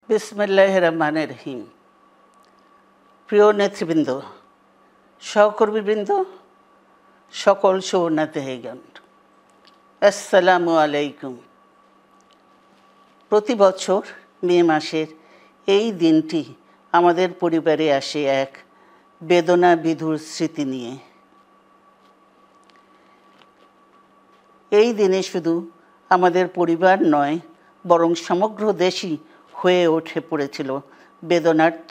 বিসমিল্লাহির রহমানির রহিম। প্রিয় নেতৃবৃন্দ, সহকর্মীবৃন্দ, সকল সুবর্ণাতিগণ, আসসালামু আলাইকুম। প্রতি বছর মে মাসের এই দিনটি আমাদের পরিবারে আসে এক বেদনা বিধুর স্মৃতি নিয়ে। এই দিনে শুধু আমাদের পরিবার নয়, বরং সমগ্র দেশই হয়ে উঠে পড়েছিল বেদনার্ত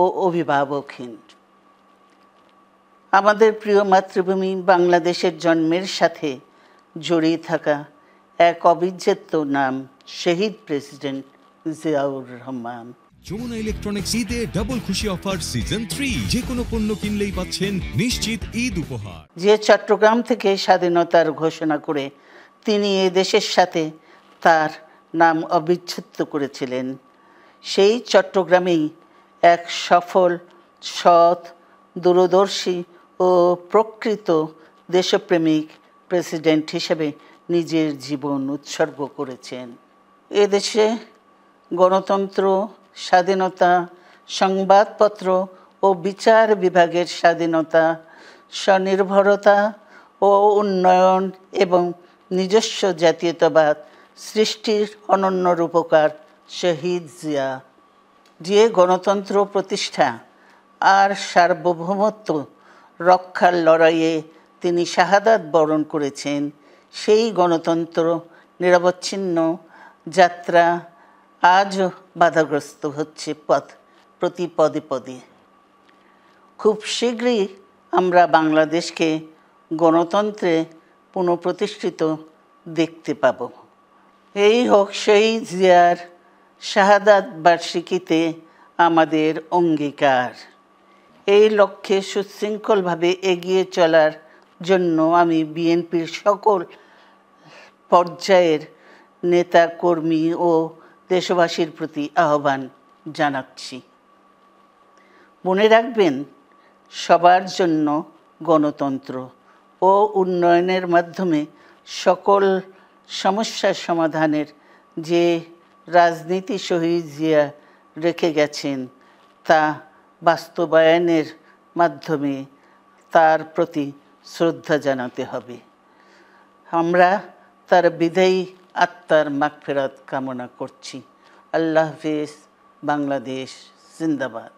ও অভিভাবকহীন। আমাদের প্রিয় মাতৃভূমি বাংলাদেশের জন্মের সাথে জড়িয়ে থাকা এক অবিচ্ছেদ্য নাম শহীদ প্রেসিডেন্ট জিয়াউর রহমান। যমুনা ইলেকট্রনিক্স ঈদে ডাবল খুশি অফার সিজন 3, যে কোনো পণ্য কিনলেই পাচ্ছেন নিশ্চিত ঈদ উপহার। যে চট্টগ্রাম থেকে স্বাধীনতার ঘোষণা করে তিনি এ দেশের সাথে তার নাম অবিচ্ছেদ্য করেছিলেন, সেই চট্টগ্রামেই এক সফল, সৎ, দূরদর্শী ও প্রকৃত দেশপ্রেমিক প্রেসিডেন্ট হিসেবে নিজের জীবন উৎসর্গ করেছেন। এদেশে গণতন্ত্র, স্বাধীনতা, সংবাদপত্র ও বিচার বিভাগের স্বাধীনতা, স্বনির্ভরতা ও উন্নয়ন এবং নিজস্ব জাতীয়তাবাদ সৃষ্টির অনন্য রূপকার শহীদ জিয়া, যে গণতন্ত্র প্রতিষ্ঠা আর সার্বভৌমত্ব রক্ষার লড়াইয়ে তিনি শাহাদাত বরণ করেছেন, সেই গণতন্ত্র নিরবচ্ছিন্ন যাত্রা আজও বাধাগ্রস্ত হচ্ছে প্রতি পদে পদে। খুব শীঘ্রই আমরা বাংলাদেশকে গণতন্ত্রে পুনঃপ্রতিষ্ঠিত দেখতে পাব। এই হোক শহীদ জিয়ার শাহাদাত বার্ষিকীতে আমাদের অঙ্গীকার। এই লক্ষ্যে সুশৃঙ্খলভাবে এগিয়ে চলার জন্য আমি বিএনপির সকল পর্যায়ের নেতা কর্মী ও দেশবাসীর প্রতি আহ্বান জানাচ্ছি। মনে রাখবেন, সবার জন্য গণতন্ত্র ও উন্নয়নের মাধ্যমে সকল সমস্যার সমাধানের যে রাজনীতি শহীদ জিয়া রেখে গেছেন, তা বাস্তবায়নের মাধ্যমে তার প্রতি শ্রদ্ধা জানাতে হবে। আমরা তার বিদায়ী আত্মার মাগফিরাত কামনা করছি। আল্লাহ হাফেজ। বাংলাদেশ জিন্দাবাদ।